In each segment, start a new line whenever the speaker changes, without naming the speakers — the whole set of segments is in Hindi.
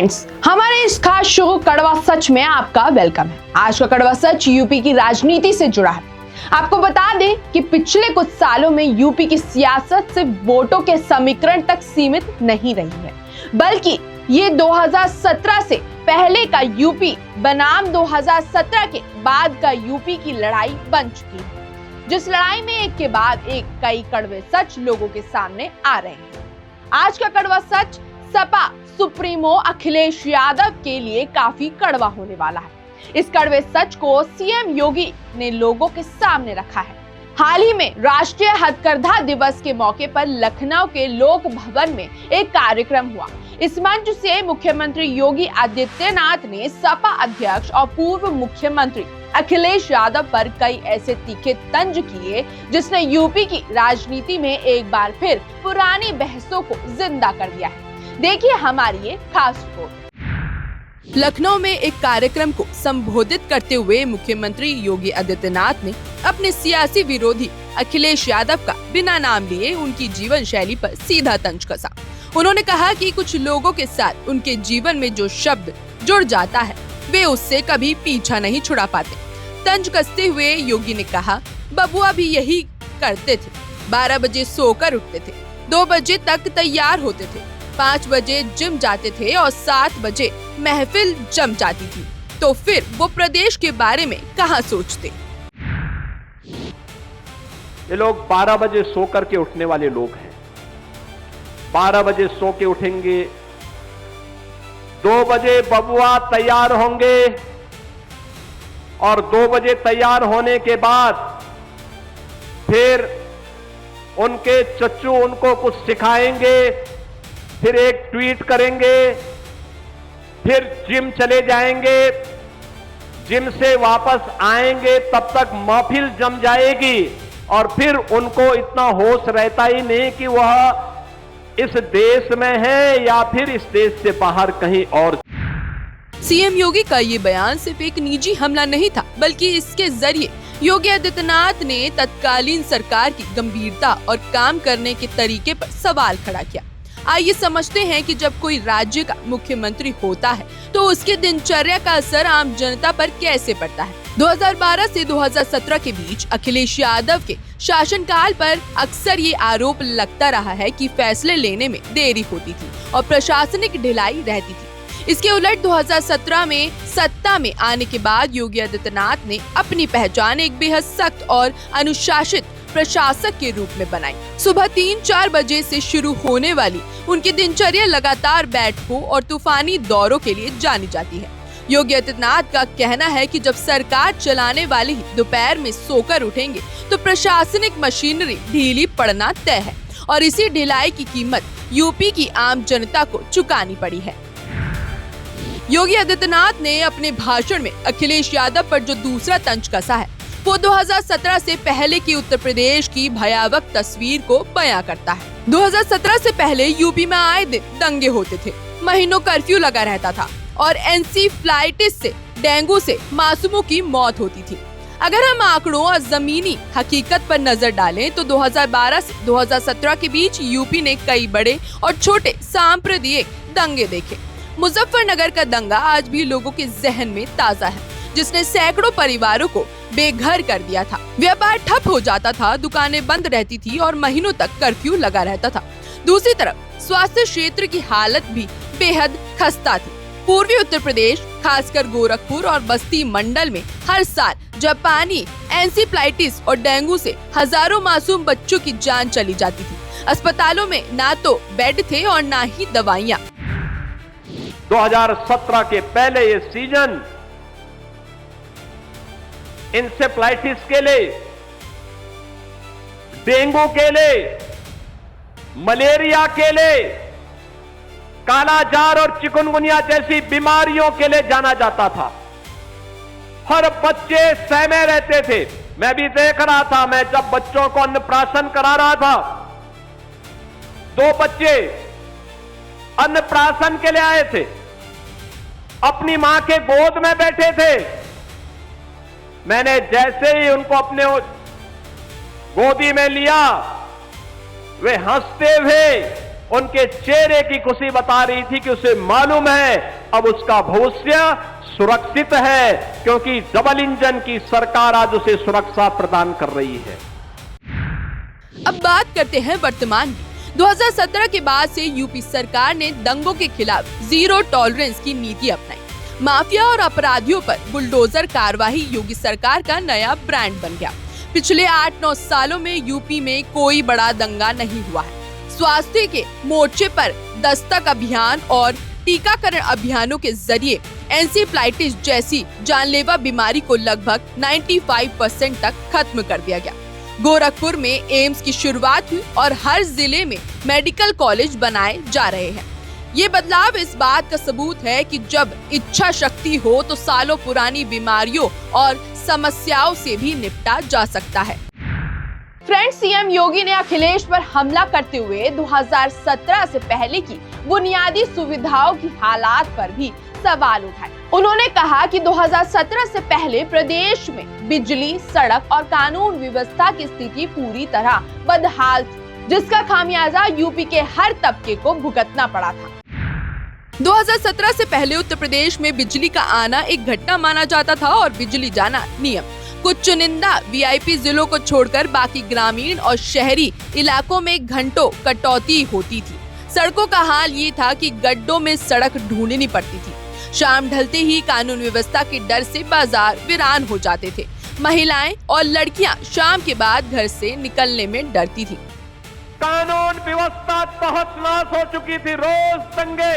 फ्रेंड्स, हमारे इस खास शो कड़वा सच में आपका वेलकम है। आज का कड़वा सच यूपी की राजनीति से जुड़ा है। आपको बता दें कि पिछले कुछ सालों में यूपी की सियासत सिर्फ वोटों के समीकरण तक सीमित नहीं रही है, बल्कि ये 2017 से पहले का यूपी बनाम 2017 के बाद का यूपी की लड़ाई बन चुकी है, जिस लड़ाई में एक के बाद एक कई कड़वे सच लोगों के सामने आ रहे हैं। आज का कड़वा सच सपा सुप्रीमो अखिलेश यादव के लिए काफी कड़वा होने वाला है। इस कड़वे सच को सीएम योगी ने लोगों के सामने रखा है। हाल ही में राष्ट्रीय हथकरघा दिवस के मौके पर लखनऊ के लोक भवन में एक कार्यक्रम हुआ। इस मंच से मुख्यमंत्री योगी आदित्यनाथ ने सपा अध्यक्ष और पूर्व मुख्यमंत्री अखिलेश यादव पर कई ऐसे तीखे तंज किए जिसने यूपी की राजनीति में एक बार फिर पुरानी बहसों को जिंदा कर दिया है। देखिए हमारी ये खास रिपोर्ट। लखनऊ में एक कार्यक्रम को संबोधित करते हुए मुख्यमंत्री योगी आदित्यनाथ ने अपने सियासी विरोधी अखिलेश यादव का बिना नाम लिए उनकी जीवन शैली पर सीधा तंज कसा। उन्होंने कहा कि कुछ लोगों के साथ उनके जीवन में जो शब्द जुड़ जाता है वे उससे कभी पीछा नहीं छुड़ा पाते। तंज कसते हुए योगी ने कहा, बबुआ भी यही करते थे, 12 बजे सोकर उठते थे, 2 बजे तक तैयार होते थे, 5 बजे जिम जाते थे और 7 बजे महफिल जम जाती थी, तो फिर वो प्रदेश के बारे में कहाँ सोचते।
ये लोग 12 बजे सो करके उठने वाले लोग हैं। 12 बजे सो के उठेंगे, 2 बजे बबुआ तैयार होंगे और 2 बजे तैयार होने के बाद फिर उनके चच्चू उनको कुछ सिखाएंगे, फिर एक ट्वीट करेंगे, फिर जिम चले जाएंगे, जिम से वापस आएंगे, तब तक महफिल जम जाएगी और फिर उनको इतना होश रहता ही नहीं कि वह इस देश में है या फिर इस देश से बाहर कहीं और।
सीएम योगी का ये बयान सिर्फ एक निजी हमला नहीं था, बल्कि इसके जरिए योगी आदित्यनाथ ने तत्कालीन सरकार की गंभीरता और काम करने के तरीके पर सवाल खड़ा किया। आइए समझते हैं कि जब कोई राज्य का मुख्यमंत्री होता है तो उसकी दिनचर्या का असर आम जनता पर कैसे पड़ता है। 2012 से 2017 के बीच अखिलेश यादव के शासनकाल पर अक्सर ये आरोप लगता रहा है कि फैसले लेने में देरी होती थी और प्रशासनिक ढिलाई रहती थी। इसके उलट 2017 में सत्ता में आने के बाद योगी आदित्यनाथ ने अपनी पहचान एक बेहद सख्त और अनुशासित प्रशासक के रूप में बनाई। सुबह 3-4 बजे से शुरू होने वाली उनकी दिनचर्या लगातार बैठकों और तूफानी दौरों के लिए जानी जाती है। योगी आदित्यनाथ का कहना है कि जब सरकार चलाने वाले ही दोपहर में सोकर उठेंगे तो प्रशासनिक मशीनरी ढीली पड़ना तय है और इसी ढिलाई की कीमत यूपी की आम जनता को चुकानी पड़ी है। योगी आदित्यनाथ ने अपने भाषण में अखिलेश यादव पर जो दूसरा तंज कसा है वो 2017 से पहले की उत्तर प्रदेश की भयावह तस्वीर को बयां करता है। 2017 से पहले यूपी में आए दिन दंगे होते थे, महीनों कर्फ्यू लगा रहता था और एनसेफेलाइटिस से, डेंगू से मासूमों की मौत होती थी। अगर हम आंकड़ों और जमीनी हकीकत पर नजर डालें तो 2012 से 2017 के बीच यूपी ने कई बड़े और छोटे सांप्रदायिक दंगे देखे। मुजफ्फरनगर का दंगा आज भी लोगों के जहन में ताजा है, जिसने सैकड़ों परिवारों को बेघर कर दिया था। व्यापार ठप हो जाता था, दुकानें बंद रहती थी और महीनों तक कर्फ्यू लगा रहता था। दूसरी तरफ स्वास्थ्य क्षेत्र की हालत भी बेहद खस्ता थी। पूर्वी उत्तर प्रदेश, खासकर गोरखपुर और बस्ती मंडल में हर साल जापानी एनसेफेलाइटिस और डेंगू से हजारों मासूम बच्चों की जान चली जाती थी। अस्पतालों में ना तो बेड थे और ना ही दवाइयाँ।
2017 के पहले ये सीजन इंसेफ्लाइटिस के लिए, डेंगू के लिए, मलेरिया के लिए, कालाजार और चिकनगुनिया जैसी बीमारियों के लिए जाना जाता था। हर बच्चे सहमे रहते थे। मैं भी देख रहा था, मैं जब बच्चों को अन्नप्राशन करा रहा था, 2 बच्चे अन्नप्राशन के लिए आए थे, अपनी मां के गोद में बैठे थे। मैंने जैसे ही उनको अपने गोदी में लिया, वे हंसते हुए उनके चेहरे की खुशी बता रही थी कि उसे मालूम है अब उसका भविष्य सुरक्षित है, क्योंकि डबल इंजन की सरकार आज उसे सुरक्षा प्रदान कर रही है।
अब बात करते हैं वर्तमान की। 2017 के बाद से यूपी सरकार ने दंगों के खिलाफ जीरो टॉलरेंस की नीति अपनाई। माफिया और अपराधियों पर बुलडोजर कार्यवाही योगी सरकार का नया ब्रांड बन गया। पिछले 8-9 सालों में यूपी में कोई बड़ा दंगा नहीं हुआ है। स्वास्थ्य के मोर्चे पर दस्तक अभियान और टीकाकरण अभियानों के जरिए एंसेफ्लाइटिस जैसी जानलेवा बीमारी को लगभग 95% तक खत्म कर दिया गया। गोरखपुर में एम्स की शुरुआत हुई और हर जिले में मेडिकल कॉलेज बनाए जा रहे हैं। ये बदलाव इस बात का सबूत है कि जब इच्छा शक्ति हो तो सालों पुरानी बीमारियों और समस्याओं से भी निपटा जा सकता है। फ्रेंड्स, सीएम योगी ने अखिलेश पर हमला करते हुए 2017 से पहले की बुनियादी सुविधाओं की हालात पर भी सवाल उठाए। उन्होंने कहा कि 2017 से पहले प्रदेश में बिजली, सड़क और कानून व्यवस्था की स्थिति पूरी तरह बदहाल थी, जिसका खामियाजा यूपी के हर तबके को भुगतना पड़ा था। 2017 से पहले उत्तर प्रदेश में बिजली का आना एक घटना माना जाता था और बिजली जाना नियम। कुछ चुनिंदा वीआईपी जिलों को छोड़कर बाकी ग्रामीण और शहरी इलाकों में घंटों कटौती होती थी। सड़कों का हाल ये था कि गड्ढों में सड़क ढूंढनी पड़ती थी। शाम ढलते ही कानून व्यवस्था के डर से बाजार वीरान हो जाते थे। महिलाएं और लड़कियां शाम के बाद घर से निकलने में डरती थी।
कानून व्यवस्था तहस नहस हो चुकी थी। रोज दंगे,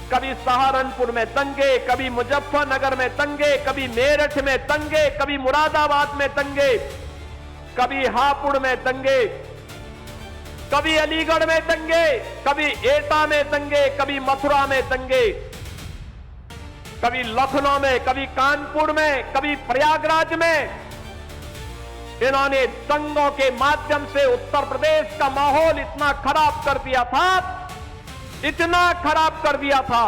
कभी सहारनपुर में दंगे, कभी मुजफ्फरनगर में दंगे, कभी मेरठ में दंगे, कभी मुरादाबाद में दंगे, कभी हापुड़ में दंगे, कभी अलीगढ़ में दंगे, कभी एटा में दंगे, कभी मथुरा में दंगे, कभी लखनऊ में, कभी कानपुर में, कभी प्रयागराज में। इन्होंने दंगों के माध्यम से उत्तर प्रदेश का माहौल इतना खराब कर दिया था, इतना खराब कर दिया था,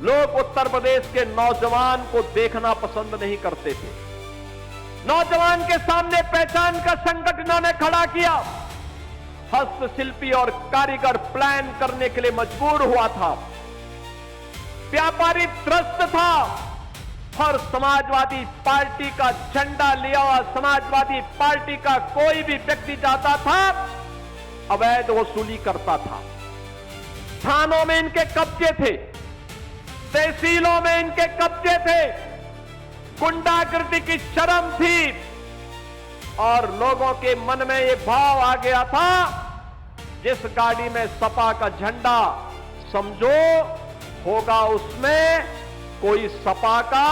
लोग उत्तर प्रदेश के नौजवान को देखना पसंद नहीं करते थे। नौजवान के सामने पहचान का संकट इन्होंने खड़ा किया। हस्तशिल्पी और कारीगर प्लान करने के लिए मजबूर हुआ था। व्यापारी त्रस्त था। हर समाजवादी पार्टी का झंडा लिया हुआ समाजवादी पार्टी का कोई भी व्यक्ति जाता था, अवैध वसूली करता था। थानों में इनके कब्जे थे, तहसीलों में इनके कब्जे थे, गुंडागर्दी की शर्म थी और लोगों के मन में ये भाव आ गया था, जिस गाड़ी में सपा का झंडा समझो होगा उसमें कोई सपा का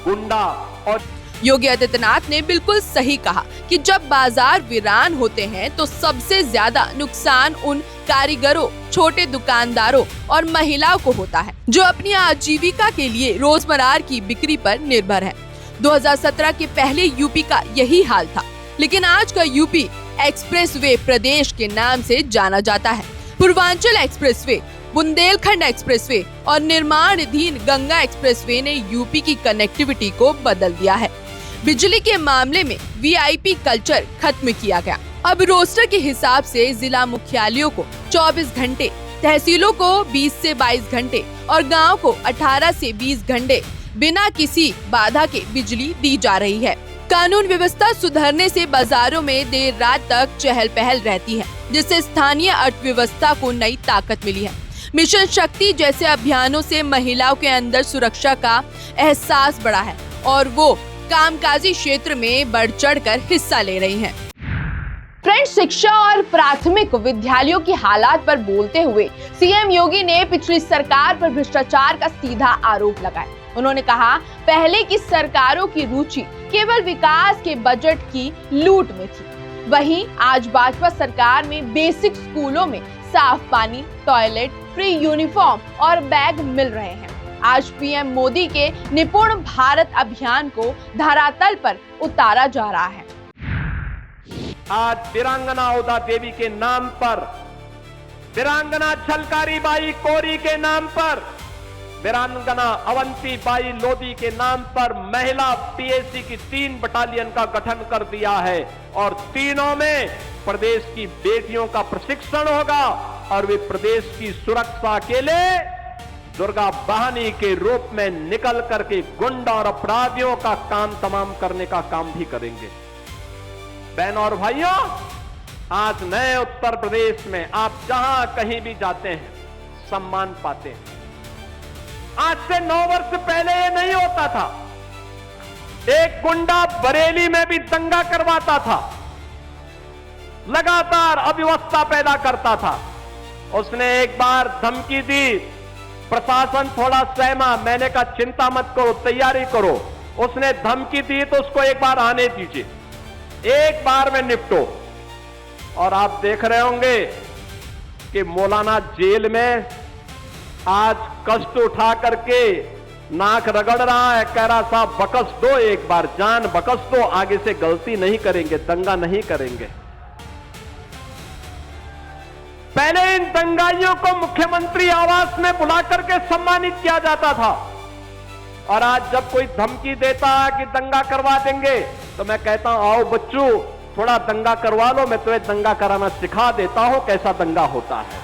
गुंडा। और
योगी आदित्यनाथ ने बिल्कुल सही कहा कि जब बाजार वीरान होते हैं तो सबसे ज्यादा नुकसान उन कारीगरों, छोटे दुकानदारों और महिलाओं को होता है जो अपनी आजीविका के लिए रोजमर्रा की बिक्री पर निर्भर है। 2017 के पहले यूपी का यही हाल था, लेकिन आज का यूपी एक्सप्रेसवे प्रदेश के नाम से जाना जाता है। पूर्वांचल एक्सप्रेसवे, बुंदेलखंड एक्सप्रेसवे और निर्माणाधीन गंगा एक्सप्रेसवे ने यूपी की कनेक्टिविटी को बदल दिया है। बिजली के मामले में वीआईपी कल्चर खत्म किया गया। अब रोस्टर के हिसाब से जिला मुख्यालयों को 24 घंटे, तहसीलों को 20 से 22 घंटे और गांव को 18 से 20 घंटे बिना किसी बाधा के बिजली दी जा रही है। कानून व्यवस्था सुधरने से बाजारों में देर रात तक चहल पहल रहती है, जिससे स्थानीय अर्थव्यवस्था को नई ताकत मिली है। मिशन शक्ति जैसे अभियानों से महिलाओं के अंदर सुरक्षा का एहसास बढ़ा है और वो कामकाजी क्षेत्र में बढ़ चढ़कर हिस्सा ले रही हैं। फ्रेंड्स, शिक्षा और प्राथमिक विद्यालयों की हालात पर बोलते हुए सीएम योगी ने पिछली सरकार पर भ्रष्टाचार का सीधा आरोप लगाया। उन्होंने कहा, पहले की सरकारों की रुचि केवल विकास के बजट की लूट में थी, वहीं आज भाजपा सरकार में बेसिक स्कूलों में साफ पानी, टॉयलेट, फ्री यूनिफॉर्म और बैग मिल रहे हैं। आज पीएम मोदी के निपुण भारत अभियान को धरातल पर उतारा जा रहा है।
आज वीरांगना औदा देवी के नाम पर, वीरांगना छलकारी बाई कोरी के नाम पर, वीरांगना अवंती बाई लोधी के नाम पर महिला पीएसी की 3 बटालियन का गठन कर दिया है और तीनों में प्रदेश की बेटियों का प्रशिक्षण होगा और वे प्रदेश की सुरक्षा के लिए दुर्गा बहानी के रूप में निकल करके गुंडा और अपराधियों का काम तमाम करने का काम भी करेंगे। बहनों और भाइयों, आज नए उत्तर प्रदेश में आप जहां कहीं भी जाते हैं सम्मान पाते हैं। आज से 9 वर्ष पहले ये नहीं होता था। एक गुंडा बरेली में भी दंगा करवाता था, लगातार अव्यवस्था पैदा करता था। उसने एक बार धमकी दी, प्रशासन थोड़ा सहमा, मैंने कहा चिंता मत करो, तैयारी करो। उसने धमकी दी तो उसको एक बार आने दीजिए, एक बार में निपटो। और आप देख रहे होंगे कि मौलाना जेल में आज कष्ट उठा करके नाक रगड़ रहा है, कह रहा साहब बकस दो, एक बार जान बकस दो, आगे से गलती नहीं करेंगे, दंगा नहीं करेंगे। पहले इन दंगाइयों को मुख्यमंत्री आवास में बुला करके सम्मानित किया जाता था, और आज जब कोई धमकी देता है कि दंगा करवा देंगे तो मैं कहता हूं आओ बच्चों थोड़ा दंगा करवा लो, मैं तुम्हें दंगा कराना सिखा देता हूं कैसा दंगा होता है।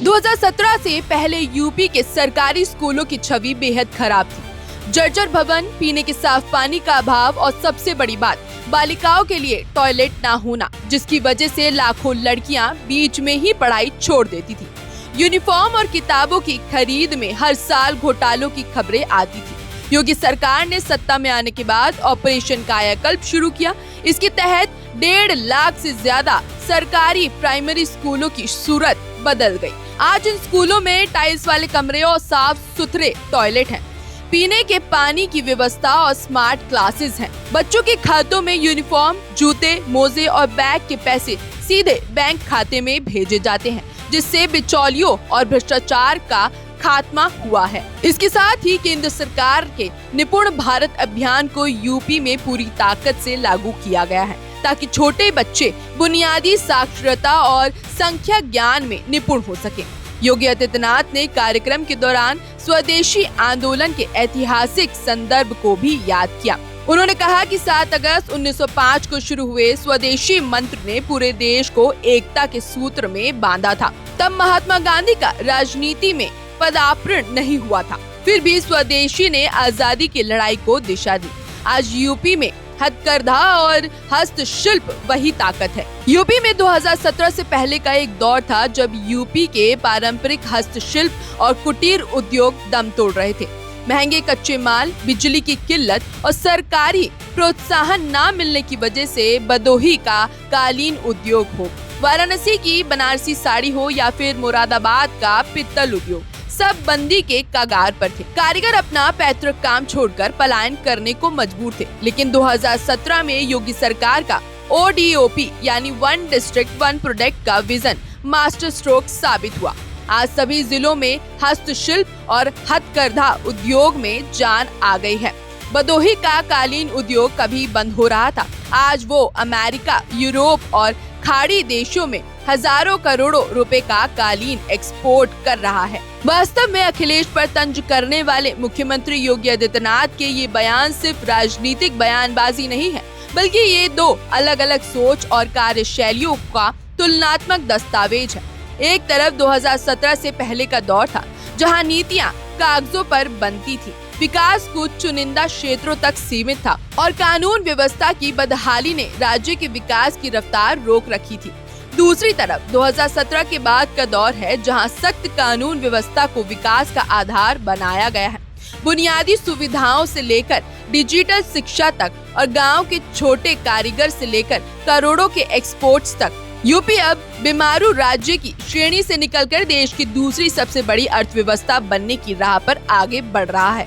2017 से पहले यूपी के सरकारी स्कूलों की छवि बेहद खराब थी। जर्जर भवन, पीने के साफ पानी का अभाव और सबसे बड़ी बात बालिकाओं के लिए टॉयलेट ना होना, जिसकी वजह से लाखों लड़कियां बीच में ही पढ़ाई छोड़ देती थी। यूनिफॉर्म और किताबों की खरीद में हर साल घोटालों की खबरें आती थी। योगी सरकार ने सत्ता में आने के बाद ऑपरेशन कायाकल्प शुरू किया। इसके तहत 1.5 लाख से ज्यादा सरकारी प्राइमरी स्कूलों की सूरत बदल गई। आज इन स्कूलों में टाइल्स वाले कमरे और साफ सुथरे टॉयलेट हैं, पीने के पानी की व्यवस्था और स्मार्ट क्लासेस हैं। बच्चों के खातों में यूनिफॉर्म, जूते, मोजे और बैग के पैसे सीधे बैंक खाते में भेजे जाते हैं, जिससे बिचौलियों और भ्रष्टाचार का खात्मा हुआ है। इसके साथ ही केंद्र सरकार के निपुण भारत अभियान को यूपी में पूरी ताकत से लागू किया गया है, ताकि छोटे बच्चे बुनियादी साक्षरता और संख्या ज्ञान में निपुण हो सके। योगी आदित्यनाथ ने कार्यक्रम के दौरान स्वदेशी आंदोलन के ऐतिहासिक संदर्भ को भी याद किया। उन्होंने कहा कि 7 अगस्त 1905 को शुरू हुए स्वदेशी मंत्र ने पूरे देश को एकता के सूत्र में बांधा था। तब महात्मा गांधी का राजनीति में पदार्पण नहीं हुआ था, फिर भी स्वदेशी ने आजादी की लड़ाई को दिशा दी। आज यूपी में हथकरघा और हस्तशिल्प वही ताकत है। यूपी में 2017 से पहले का एक दौर था जब यूपी के पारंपरिक हस्तशिल्प और कुटीर उद्योग दम तोड़ रहे थे। महंगे कच्चे माल, बिजली की किल्लत और सरकारी प्रोत्साहन न मिलने की वजह से भदोही का कालीन उद्योग हो, वाराणसी की बनारसी साड़ी हो या फिर मुरादाबाद का पित्तल उद्योग, सब बंदी के कगार पर थे। कारीगर अपना पैतृक काम छोड़कर पलायन करने को मजबूर थे। लेकिन 2017 में योगी सरकार का ODOP यानी वन डिस्ट्रिक्ट वन प्रोडक्ट का विजन मास्टर स्ट्रोक साबित हुआ। आज सभी जिलों में हस्तशिल्प और हथकरघा उद्योग में जान आ गई है। भदोही का कालीन उद्योग कभी बंद हो रहा था, आज वो अमेरिका, यूरोप और खाड़ी देशों में हजारों करोड़ों रुपए का कालीन एक्सपोर्ट कर रहा है। वास्तव में अखिलेश पर तंज करने वाले मुख्यमंत्री योगी आदित्यनाथ के ये बयान सिर्फ राजनीतिक बयानबाजी नहीं है, बल्कि ये 2 अलग अलग सोच और कार्यशैलियों का तुलनात्मक दस्तावेज है। एक तरफ 2017 से पहले का दौर था, जहां नीतियां कागजों पर बनती थी, विकास कुछ चुनिंदा क्षेत्रों तक सीमित था और कानून व्यवस्था की बदहाली ने राज्य के विकास की रफ्तार रोक रखी थी। दूसरी तरफ 2017 के बाद का दौर है, जहां सख्त कानून व्यवस्था को विकास का आधार बनाया गया है। बुनियादी सुविधाओं से लेकर डिजिटल शिक्षा तक और गांव के छोटे कारीगर से लेकर करोड़ों के एक्सपोर्ट्स तक, यूपी अब बीमारू राज्य की श्रेणी से निकलकर देश की दूसरी सबसे बड़ी अर्थव्यवस्था बनने की राह पर आगे बढ़ रहा है।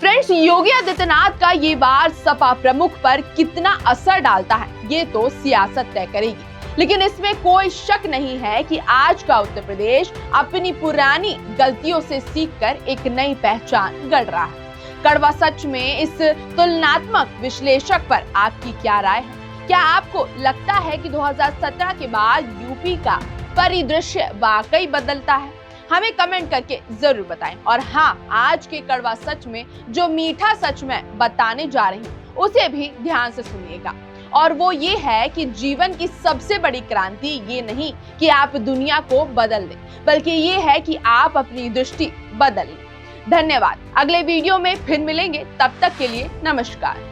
फ्रेंड्स, योगी आदित्यनाथ का ये वार सपा प्रमुख पर कितना असर डालता है, ये तो सियासत तय करेगी। लेकिन इसमें कोई शक नहीं है कि आज का उत्तर प्रदेश अपनी पुरानी गलतियों से सीखकर एक नई पहचान गढ़ रहा है। कड़वा सच में इस तुलनात्मक विश्लेषक पर आपकी क्या राय है? क्या आपको लगता है कि 2017 के बाद यूपी का परिदृश्य वाकई बदलता है? हमें कमेंट करके जरूर बताएं। और हाँ, आज के कड़वा सच में जो मीठा सच मैं बताने जा रही हूँ उसे भी ध्यान से सुनिएगा। और वो ये है कि जीवन की सबसे बड़ी क्रांति ये नहीं कि आप दुनिया को बदल दें, बल्कि ये है कि आप अपनी दृष्टि बदल लें। धन्यवाद। अगले वीडियो में फिर मिलेंगे, तब तक के लिए नमस्कार।